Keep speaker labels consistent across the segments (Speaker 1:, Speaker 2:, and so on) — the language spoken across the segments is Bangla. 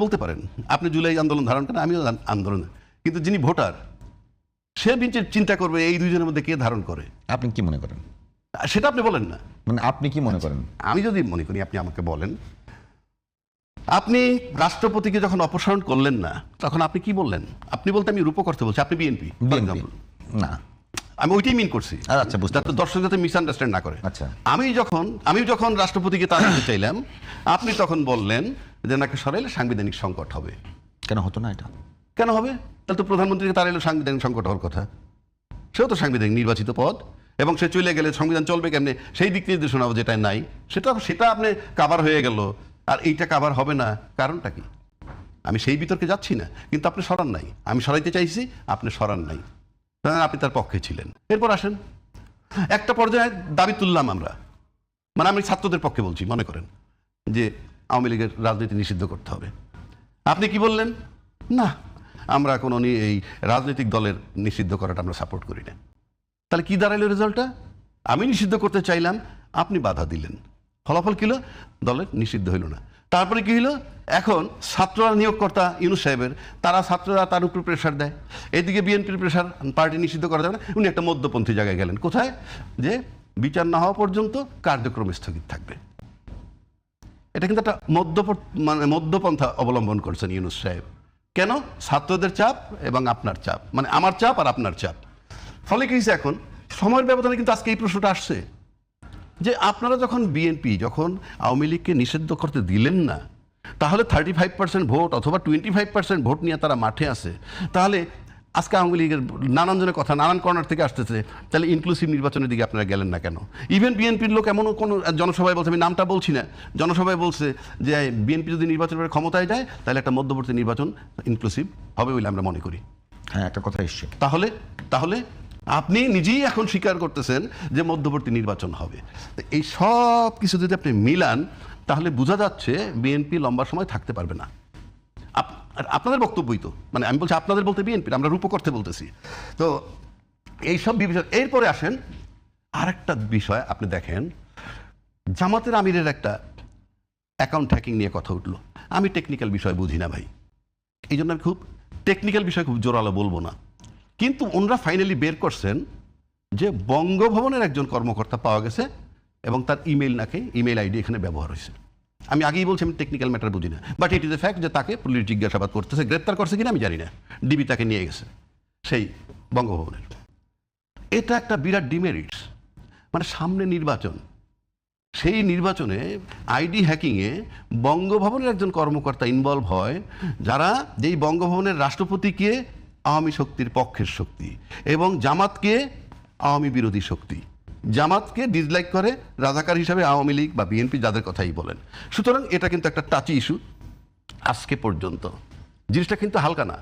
Speaker 1: বলতে পারেন আপনি জুলাই আন্দোলন ধারণ করেন, আমিও আন্দোলন, কিন্তু যিনি ভোটার সে চিন্তা করবে এই দুইজনের মধ্যে কে ধারণ করে।
Speaker 2: আপনি কি মনে করেন
Speaker 1: সেটা আপনি বলেন না,
Speaker 2: মানে আপনি কি মনে করেন?
Speaker 1: আমি যদি মনে করি আপনি আমাকে বলেন, আপনি রাষ্ট্রপতিকে যখন অপসারণ করলেন না তখন আপনি কি বললেন? আপনি বলতে আমি রূপক অর্থে বলছি, আপনি বিএনপি
Speaker 2: না,
Speaker 1: আমি ওইটাই মিন করছি,
Speaker 2: আচ্ছা, বুঝতে
Speaker 1: যাতে দর্শক যাতে মিসআন্ডারস্ট্যান্ড না করে।
Speaker 2: আচ্ছা,
Speaker 1: আমি যখন রাষ্ট্রপতিকে তাড়াতে চাইলাম আপনি তখন বললেন যে নাকি সরাইলে সাংবিধানিক সংকট হবে।
Speaker 2: কেন হতো না এটা?
Speaker 1: কেন হবে? তাহলে তো প্রধানমন্ত্রীকে তাড়াইলে সাংবিধানিক সংকট হওয়ার কথা। সেও তো সাংবিধানিক নির্বাচিত পদ, এবং সে চলে গেলে সংবিধান চলবে কেমনে সেই দিক নির্দেশনা যেটা নাই সেটা আপনি কাভার হয়ে গেল, আর এইটা কাভার হবে না, কারণটা কি? আমি সেই বিতর্কে যাচ্ছি না, কিন্তু আপনি সরান নাই, আমি সরাইতে চাইছি, আপনি সরান নাই, আপনি তার পক্ষে ছিলেন। এরপর আসেন একটা পর্যায়ে দাবি তুললাম আমরা, মানে আমি ছাত্রদের পক্ষে বলছি, মনে করেন যে আওয়ামী লীগের রাজনীতি নিষিদ্ধ করতে হবে। আপনি কি বললেন? না, আমরা কোনো এই রাজনৈতিক দলের নিষিদ্ধ করাটা আমরা সাপোর্ট করি না। তাহলে কি দাঁড়াইলো রেজাল্টটা? আমি নিষিদ্ধ করতে চাইলাম, আপনি বাধা দিলেন, ফলাফল কিলো দলের নিষিদ্ধ হইল না। তারপরে কি হইল? এখন ছাত্ররা নিয়োগকর্তা ইউনূস সাহেবের, ছাত্ররা তার উপর প্রেশার দেয়, এদিকে বিএনপির প্রেশার, পার্টি নিষিদ্ধ করা যাবে না। উনি একটা মধ্যপন্থী জায়গায় গেলেন, কোথায়? যে বিচার না হওয়া পর্যন্ত কার্যক্রম স্থগিত থাকবে। এটা কিন্তু একটা মধ্যপন্থা অবলম্বন করছেন ইউনূস সাহেব। কেন? ছাত্রদের চাপ এবং আপনার চাপ, মানে আমার চাপ আর আপনার চাপ। ফলে কি হয়েছে, এখন সময়ের ব্যবধানে কিন্তু আজকে এই প্রশ্নটা আসছে যে আপনারা যখন বিএনপি যখন আওয়ামী লীগকে নিষিদ্ধ করতে দিলেন না, তাহলে 35% ভোট অথবা 25% ভোট নিয়ে তারা মাঠে আছে, তাহলে আজকে আওয়ামী লীগের নানান জনের কথা নানান কর্নার থেকে আসতেছে, তাহলে ইনক্লুসিভ নির্বাচনের দিকে আপনারা গেলেন না কেন? ইভেন বিএনপির লোক এমনও কোনো জনসভায় বলছে, আমি নামটা বলছি না, জনসভায় বলছে যে বিএনপি যদি নির্বাচনের ক্ষমতায় যায় তাহলে একটা মধ্যবর্তী নির্বাচন ইনক্লুসিভ হবে বলে আমরা মনে করি।
Speaker 2: হ্যাঁ, একটা কথা এসছে।
Speaker 1: তাহলে আপনি নিজেই এখন স্বীকার করতেছেন যে মধ্যবর্তী নির্বাচন হবে। এই সব কিছু যদি আপনি মিলান তাহলে বোঝা যাচ্ছে বিএনপি লম্বা সময় থাকতে পারবে না। আপনাদের বক্তব্যই তো, মানে আমি বলছি আপনাদের বলতে বিএনপি, আমরা রূপক অর্থে বলতেছি। তো এইসব বিষয়, এরপরে আসেন আরেকটা বিষয়, আপনি দেখেন জামাতের আমিরের একটা অ্যাকাউন্ট হ্যাকিং নিয়ে কথা উঠলো। আমি টেকনিক্যাল বিষয় বুঝি না ভাই, এই জন্য আমি খুব টেকনিক্যাল বিষয় খুব জোরালো বলবো না, কিন্তু ওনারা ফাইনালি বের করছেন যে বঙ্গভবনের একজন কর্মকর্তা পাওয়া গেছে এবং তার ইমেল আইডি এখানে ব্যবহার হয়েছে। আমি আগেই বলছি আমি টেকনিক্যাল ম্যাটার বুঝি না, but it is a fact যে তাকে পুলিশ জিজ্ঞাসাবাদ করতেছে, গ্রেপ্তার করছে কিনা আমি জানি না, ডিবি তাকে নিয়ে গেছে সেই বঙ্গভবনের। এটা একটা বিরাট ডিমেরিটস, মানে সামনে নির্বাচন, সেই নির্বাচনে আইডি হ্যাকিংয়ে বঙ্গভবনের একজন কর্মকর্তা ইনভলভ হয়, যারা যেই বঙ্গভবনের রাষ্ট্রপতিকে আওয়ামী শক্তির পক্ষের শক্তি এবং জামাতকে আওয়ামী বিরোধী শক্তি, জামাতকে ডিসলাইক করে রাজাকার হিসাবে আওয়ামী লীগ বা বিএনপি যাদের কথাই বলেন। সুতরাং এটা কিন্তু একটা টাচি ইস্যু আজকে পর্যন্ত, জিনিসটা কিন্তু হালকা না।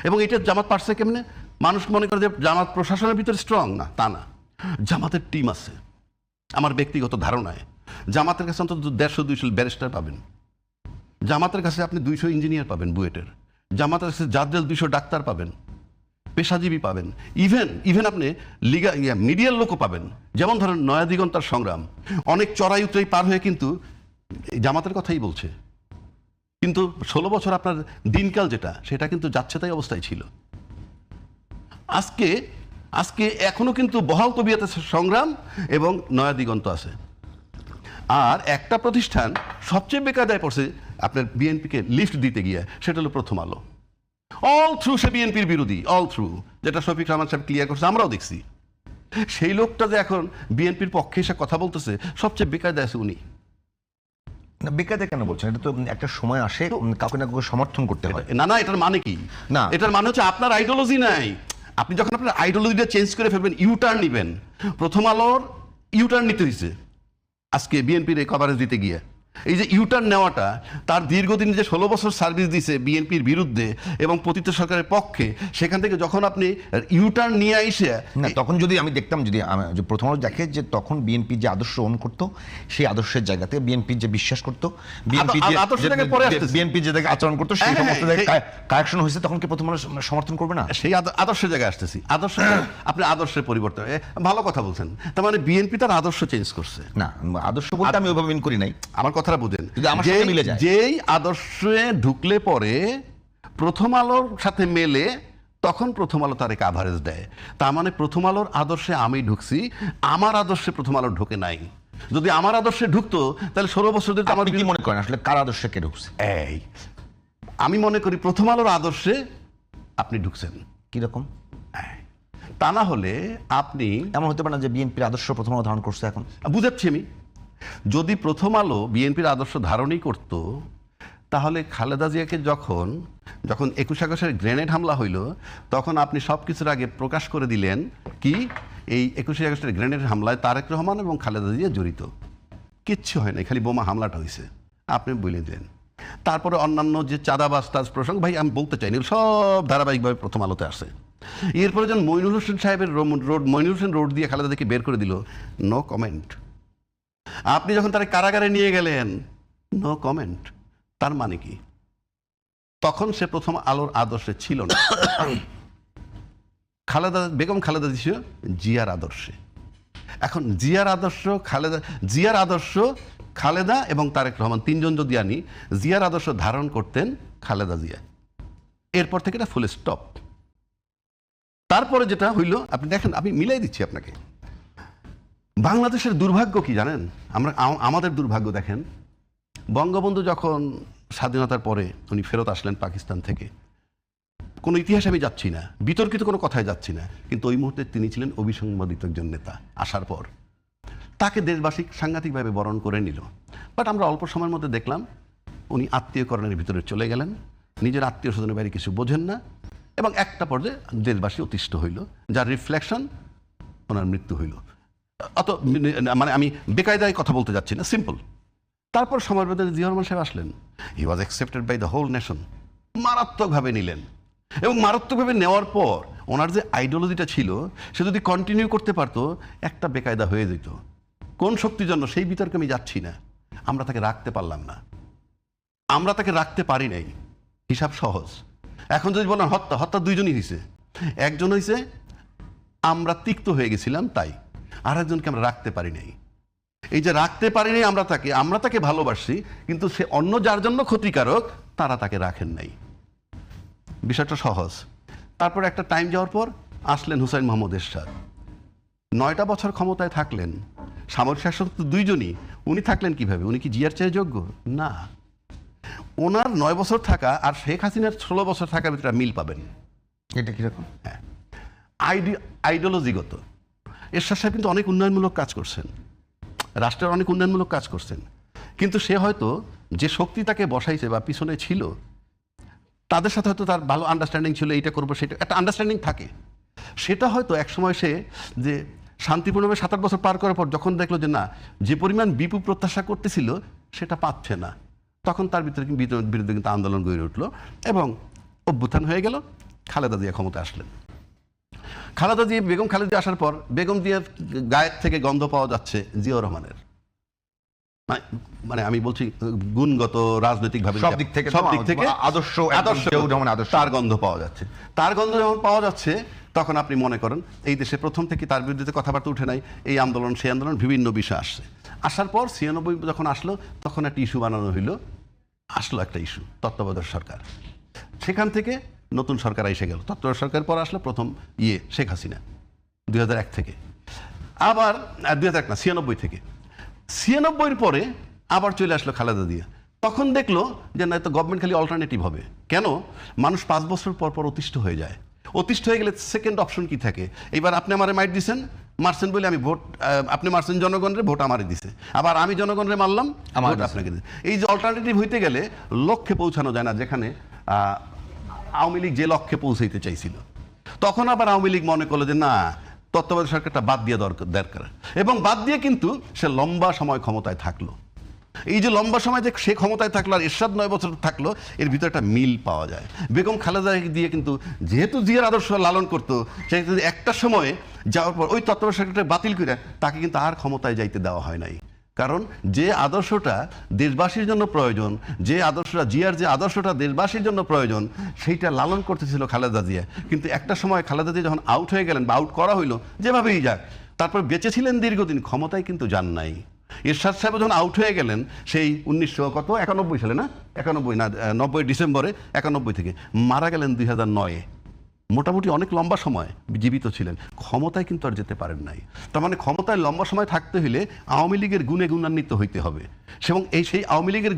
Speaker 1: এবং এটা জামাত পারছে কেমনে? মানুষ মনে করে যে জামাত প্রশাসনের ভিতরে স্ট্রং, না, তা না, জামাতের টিম আছে। আমার ব্যক্তিগত ধারণায় জামাতের কাছে অন্তত 150-200 ব্যারিস্টার পাবেন, জামাতের কাছে আপনি 200 ইঞ্জিনিয়ার পাবেন বুয়েটের, জামাতের কাছে জাদ্রেল 200 ডাক্তার পাবেন, পেশাজীবী পাবেন, ইভেন আপনি মিডিয়ার লোকও পাবেন। যেমন ধরেন নয়াদিগন্তার সংগ্রাম অনেক চড়াই উতরাই পার হয়ে কিন্তু জামাতের কথাই বলছে, কিন্তু 16 বছর আপনার দিনকাল যেটা, সেটা কিন্তু যাচ্ছে তাই অবস্থায় ছিল। আজকে এখনো কিন্তু বহাল তবিয়তে সংগ্রাম এবং নয়াদিগন্ত আছে। আর একটা প্রতিষ্ঠান সবচেয়ে বেকায়দায় পড়ছে আপনার বিএনপিকে লিফট দিতে গিয়ে, সেটা হলো প্রথম আলো। অল থ্রু সে বিএনপির বিরোধী, অল থ্রু, যেটা শফিক রহমান সাহেব ক্লিয়ার করছে, আমরাও দেখছি। সেই লোকটা যে এখন বিএনপির পক্ষে এসে কথা বলতেছে, সবচেয়ে বেকায়দায় আছে উনি।
Speaker 2: বেকায়দা কেন বলছেন? এটা তো একটা সময় আসে কাউকে না কাউকে সমর্থন করতে হয়।
Speaker 1: না, এটার মানে কি? না, এটার মানে হচ্ছে আপনার আইডিওলজি নাই। আপনি যখন আপনার আইডিওলজিটা চেঞ্জ করে ফেলবেন, ইউটার্ন নিবেন। প্রথম আলোর ইউটার্ন নিতে দিচ্ছে আজকে বিএনপির এই কভারেজ দিতে গিয়ে। এই যে ইউটার্ন নেওয়াটা, তার দীর্ঘদিন যে 16 বছর সার্ভিস দিছে বিএনপির বিরুদ্ধে এবং পতিত সরকারের পক্ষে, সেখান থেকে যখন আপনি ইউটার্ন নিয়ে আইসে
Speaker 2: না, তখন যদি আমি দেখতাম, যদি প্রথম আলো দেখে যে তখন বিএনপি যে আদর্শ গ্রহণ করতো, সেই আদর্শের জায়গাতে বিএনপি যে বিশ্বাস করতো, বিএনপি যে আচরণ করতো, সেই সমস্ত কারেকশন হয়েছে, তখন কি প্রথম আলো সমর্থন করবে না?
Speaker 1: সেই আদর্শের জায়গায় আসতেছি। আপনি আদর্শের পরিবর্তন, ভালো কথা বলছেন। তার মানে বিএনপি তার আদর্শ চেঞ্জ করছে।
Speaker 2: না, আদর্শ বলতে আমি ওইভাবে মিন করি নাই।
Speaker 1: আমার কথা কথাটা বুঝেন,
Speaker 2: যদি আমার সাথে মিলে যায়।
Speaker 1: যেই আদর্শে ঢুকলে পরে প্রথম আলোর সাথে মেলে, তখন প্রথম আলো তার কাভারেজ দেয়। তার মানে প্রথম আলোর আদর্শে আমি ঢুকছি, আমার আদর্শে প্রথম আলো ঢোকে নাই। যদি আমার আদর্শে ঢুকতো তাহলে 16 বছর ধরে আমার
Speaker 2: আপনি কি মনে করেন আসলে কার আদর্শে কে ঢুকছে?
Speaker 1: এই আমি মনে করি প্রথম আলোর আদর্শে আপনি ঢুকছেন।
Speaker 2: কিরকম?
Speaker 1: তা না হলে আপনি
Speaker 2: এমন হতে পারে না যে বিএনপির আদর্শ প্রথম আলো ধারণ করছে এখন?
Speaker 1: বুঝাচ্ছি আমি, যদি প্রথম আলো বিএনপির আদর্শ ধারণই করত, তাহলে খালেদা জিয়াকে যখন 21 আগস্টের গ্রেনেড হামলা হইল, তখন আপনি সব কিছুর আগে প্রকাশ করে দিলেন কি এই 21 আগস্টের গ্রেনেড হামলায় তারেক রহমান এবং খালেদা জিয়া জড়িত। কিচ্ছু হয় না, খালি বোমা হামলাটা হয়েছে, আপনি বলে দিলেন। তারপরে অন্যান্য যে চাঁদাবাজ টাজ প্রসঙ্গ, ভাই আমি বলতে চাইনি, সব ধারাবাহিকভাবে প্রথম আলোতে আসে। এরপরে যখন মইনুল হোসেন সাহেবের মইনুল হোসেন রোড দিয়ে খালেদা জিয়াকে বের করে দিল, নো কমেন্ট। আপনি যখন তারা কারাগারে নিয়ে গেলেন, নো কমেন্ট। তার মানে কি? তখন সে প্রথম আলোর আদর্শে ছিল না। বেগম খালেদা জিয়া জিয়ার আদর্শে। এখন জিয়ার আদর্শ খালেদা এবং তারেক রহমান তিনজন যদি আনি, জিয়ার আদর্শ ধারণ করতেন খালেদা জিয়া। এরপর থেকে এটা ফুল স্টপ। তারপরে যেটা হইল, আপনি দেখেন, আমি মিলাই দিচ্ছি আপনাকে। বাংলাদেশের দুর্ভাগ্য কি জানেন? আমাদের দুর্ভাগ্য দেখেন, বঙ্গবন্ধু যখন স্বাধীনতার পরে উনি ফেরত আসলেন পাকিস্তান থেকে, কোনো ইতিহাসে আমি যাচ্ছি না, বিতর্কিত কোনো কথায় যাচ্ছি না, কিন্তু ওই মুহূর্তে তিনি ছিলেন অবিসংবাদিত একজন নেতা। আসার পর তাকে দেশবাসী সাংঘাতিকভাবে বরণ করে নিল। বাট আমরা অল্প সময়ের মধ্যে দেখলাম উনি আত্মীয়করণের ভিতরে চলে গেলেন, নিজের আত্মীয় স্বজনের বাইরে কিছু বোঝেন না, এবং একটা পর্যায়ে দেশবাসী অতিষ্ঠ হইল, যার রিফ্লেকশন ওনার মৃত্যু হইল। মানে আমি বেকায়দায় কথা বলতে যাচ্ছি না, সিম্পল। তারপর সময়ের মধ্যে জিয়া রহমান সাহেব আসলেন, he was accepted by the whole nation. মারাত্মকভাবে নিলেন, এবং মারাত্মকভাবে নেওয়ার পর ওনার যে আইডিওলজিটা ছিল, সে যদি কন্টিনিউ করতে পারতো, একটা বেকায়দা হয়ে যেত। কোন শক্তির জন্য সেই বিতর্কে আমি যাচ্ছি না। আমরা তাকে রাখতে পারলাম না, আমরা তাকে রাখতে পারি নাই। হিসাব সহজ। এখন যদি বলেন হত্যা দুইজনই হয়েছে। একজন হয়েছে আমরা তিক্ত হয়ে গেছিলাম তাই, আর একজনকে আমরা রাখতে পারি নাই। এই যে রাখতে পারি নাই আমরা তাকে ভালোবাসি, কিন্তু সে অন্য যার জন্য ক্ষতিকারক, তারা তাকে রাখেন নাই। বিষয়টা সহজ। তারপর একটা টাইম যাওয়ার পর আসলেন হুসাইন মোহাম্মদ এরশাদ। 9টা বছর ক্ষমতায় থাকলেন, সামরিক শাসক তো দুইজনই। উনি থাকলেন কিভাবে? উনি কি জিয়ার চেয়ে যোগ্য? না। ওনার 9 বছর থাকা আর শেখ হাসিনার 16 বছর থাকার ভিতরে মিল পাবেন।
Speaker 2: এটা কিরকম?
Speaker 1: হ্যাঁ, আইডিওলজিগত। এরশাদ সাহেব কিন্তু অনেক উন্নয়নমূলক কাজ করছেন, রাষ্ট্রের অনেক উন্নয়নমূলক কাজ করছেন, কিন্তু সে হয়তো যে শক্তি তাকে বসাইছে বা পিছনে ছিল, তাদের সাথে হয়তো তার ভালো আন্ডারস্ট্যান্ডিং ছিল, এইটা করবো সেটা, একটা আন্ডারস্ট্যান্ডিং থাকে। সেটা হয়তো একসময় সে যে শান্তিপূর্ণভাবে 7-8 বছর পার করার পর যখন দেখলো যে না, যে পরিমাণ বিপু প্রত্যাশা করতেছিল সেটা পাচ্ছে না, তখন তার ভিতরে বিরুদ্ধে কিন্তু আন্দোলন গড়ে উঠলো এবং অভ্যুত্থান হয়ে গেল। খালেদা জিয়া ক্ষমতা আসলেন। বেগম খালেদা আসার পর বেগম জিয়ার গায়ের থেকে গন্ধ পাওয়া যাচ্ছে জিয়াউর রহমানের। মানে আমি বলছি গুণগত, রাজনৈতিকভাবে,
Speaker 2: সব দিক থেকে আদর্শ
Speaker 1: তার গন্ধ পাওয়া যাচ্ছে। তার গন্ধ যখন পাওয়া যাচ্ছে, তখন আপনি মনে করেন এই দেশে প্রথম থেকে তার বিরুদ্ধে কথাবার্তা উঠে নাই, এই আন্দোলন সেই আন্দোলন, বিভিন্ন বিষয় আসছে। আসার পর 96 যখন আসলো, তখন একটা ইস্যু বানানো হইলো, আসলো একটা ইস্যু, তত্ত্বাবধায়ক সরকার। সেখান থেকে নতুন সরকার এসে গেল। তত্ত্বাবধায়ক সরকার পর আসলো প্রথম শেখ হাসিনা 2001 থেকে, আবার 2001 না 96 থেকে। 96-র পরে আবার চলে আসলো খালেদা জিয়া। তখন দেখলো যে না, তো গভর্নমেন্ট খালি অল্টারনেটিভ হবে। কেন? মানুষ 5 বছর পর পর অতিষ্ঠ হয়ে যায়। অতিষ্ঠ হয়ে গেলে সেকেন্ড অপশন কি থাকে? এবার আপনি আমারে মাইট দিছেন, মারছেন বলে আমি ভোট, আপনি মারছেন জনগণের, ভোট আমারে দিছে, আবার আমি জনগণের মারলাম, ভোট আপনাকে দিছে। এই যে অল্টারনেটিভ হইতে গেলে লক্ষ্যে পৌঁছানো যায় না, যেখানে আওয়ামী লীগ যে লক্ষ্যে পৌঁছাইতে চাইছিল, তখন আবার আওয়ামী লীগ মনে করলো যে না, তত্ত্বাবধায়ক সরকারটা বাদ দিয়ে দরকার, এবং বাদ দিয়ে কিন্তু সে লম্বা সময় ক্ষমতায় থাকলো। এই যে লম্বা সময় যে সে ক্ষমতায় থাকলো আর এরশাদ 9 বছর থাকলো, এর ভিতরে একটা মিল পাওয়া যায়। বেগম খালেদা দিয়ে কিন্তু যেহেতু জিয়ার আদর্শ লালন করতো, সে কিন্তু একটা সময়ে যাওয়ার পর ওই তত্ত্বাবধায়ক সরকারটা বাতিল করে তাকে কিন্তু আর ক্ষমতায় যাইতে দেওয়া হয় নাই। কারণ যে আদর্শটা দেশবাসীর জন্য প্রয়োজন, জিয়ার যে আদর্শটা দেশবাসীর জন্য প্রয়োজন, সেইটা লালন করতেছিল খালেদা জিয়া। কিন্তু একটা সময় খালেদা জিয়া যখন আউট হয়ে গেলেন বা আউট করা হইলো, যেভাবেই যাক, তারপর বেঁচে ছিলেন দীর্ঘদিন, ক্ষমতায় কিন্তু যান নাই। এরশাদ সাহেব যখন আউট হয়ে গেলেন সেই 1991 সালে না 90 ডিসেম্বরে 91 থেকে মারা গেলেন 2009-এ। মোটামুটি অনেক লম্বা সময় জীবিত ছিলেন, ক্ষমতায় কিন্তু আর যেতে পারেন নাই। তার মানে ক্ষমতায় লম্বা সময় থাকতে হলে আওয়ামী লীগের গুণে গুণান্বিত হইতে হবে, এবং সেই আওয়ামী লীগের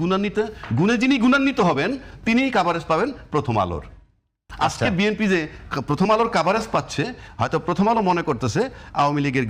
Speaker 1: গুণে যিনি গুণান্বিত হবেন তিনিই কাভারেজ পাবেন প্রথম আলোর। আজকে বিএনপি যে প্রথম আলোর কাভারেজ পাচ্ছে, হয়তো প্রথম আলো মনে করতেছে আওয়ামী লীগের